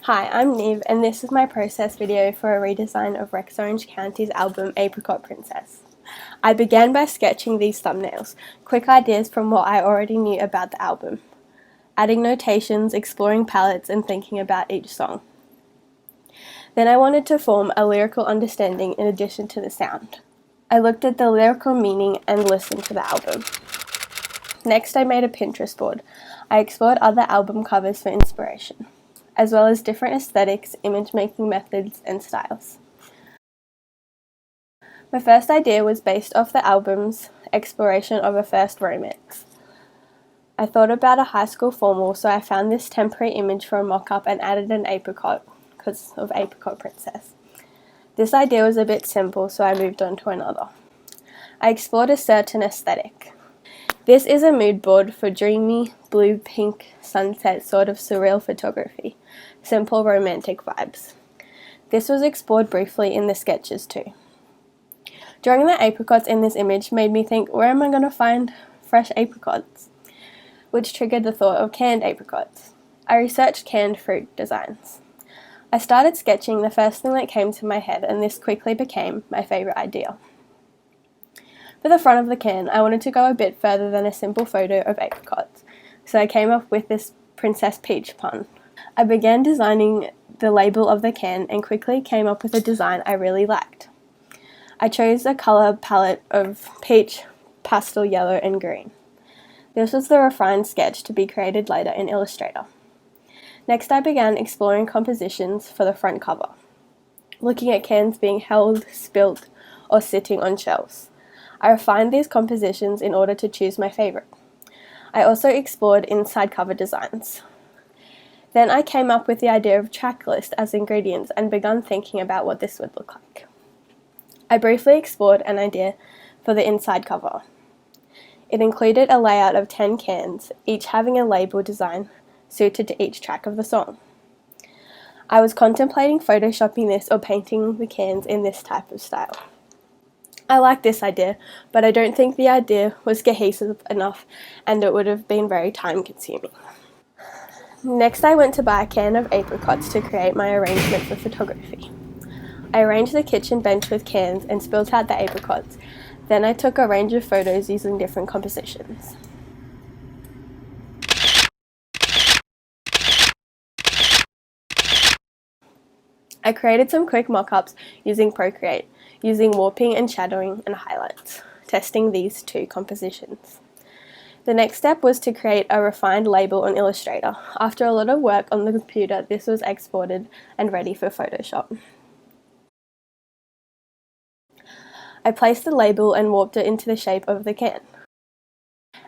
Hi, I'm Neve, and this is my process video for a redesign of Rex Orange County's album Apricot Princess. I began by sketching these thumbnails, quick ideas from what I already knew about the album, adding notations, exploring palettes, and thinking about each song. Then I wanted to form a lyrical understanding in addition to the sound. I looked at the lyrical meaning and listened to the album. Next, I made a Pinterest board. I explored other album covers for inspiration, as well as different aesthetics, image-making methods, and styles. My first idea was based off the album's exploration of a first romance. I thought about a high school formal, so I found this temporary image for a mock-up and added an apricot because of Apricot Princess. This idea was a bit simple, so I moved on to another. I explored a certain aesthetic. This is a mood board for dreamy, blue-pink sunset sort of surreal photography, simple romantic vibes. This was explored briefly in the sketches too. Drawing the apricots in this image made me think, where am I going to find fresh apricots? Which triggered the thought of canned apricots. I researched canned fruit designs. I started sketching the first thing that came to my head, and this quickly became my favourite idea. For the front of the can, I wanted to go a bit further than a simple photo of apricots, so I came up with this Princess Peach pun. I began designing the label of the can and quickly came up with a design I really liked. I chose a colour palette of peach, pastel yellow and green. This was the refined sketch to be created later in Illustrator. Next, I began exploring compositions for the front cover, looking at cans being held, spilt, or sitting on shelves. I refined these compositions in order to choose my favourite. I also explored inside cover designs. Then I came up with the idea of track list as ingredients and began thinking about what this would look like. I briefly explored an idea for the inside cover. It included a layout of 10 cans, each having a label design suited to each track of the song. I was contemplating photoshopping this or painting the cans in this type of style. I like this idea, but I don't think the idea was cohesive enough and it would have been very time consuming. Next, I went to buy a can of apricots to create my arrangement for photography. I arranged the kitchen bench with cans and spilt out the apricots. Then I took a range of photos using different compositions. I created some quick mock-ups using Procreate, using warping and shadowing and highlights, testing these two compositions. The next step was to create a refined label on Illustrator. After a lot of work on the computer, this was exported and ready for Photoshop. I placed the label and warped it into the shape of the can.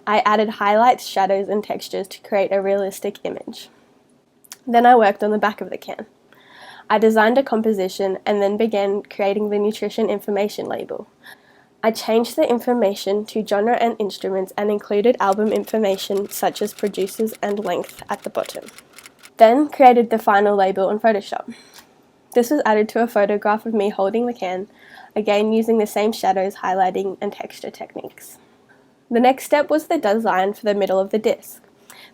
I added highlights, shadows and textures to create a realistic image. Then I worked on the back of the can. I designed a composition and then began creating the nutrition information label. I changed the information to genre and instruments and included album information such as producers and length at the bottom. Then created the final label on Photoshop. This was added to a photograph of me holding the can, again using the same shadows, highlighting and texture techniques. The next step was the design for the middle of the disc.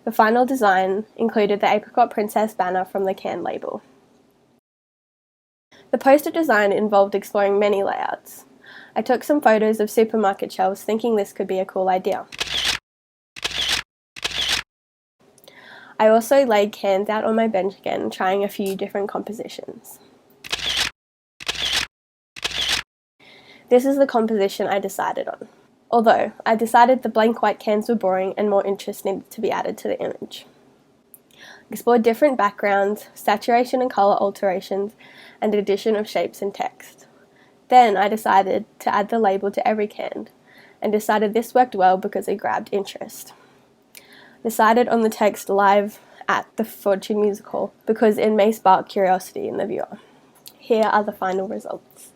The final design included the Apricot Princess banner from the can label. The poster design involved exploring many layouts. I took some photos of supermarket shelves thinking this could be a cool idea. I also laid cans out on my bench again, trying a few different compositions. This is the composition I decided on. Although, I decided the blank white cans were boring and more interest needed to be added to the image. Explored different backgrounds, saturation and colour alterations, and addition of shapes and text. Then I decided to add the label to every can, and decided this worked well because it grabbed interest. Decided on the text live at the Fortune Music Hall because it may spark curiosity in the viewer. Here are the final results.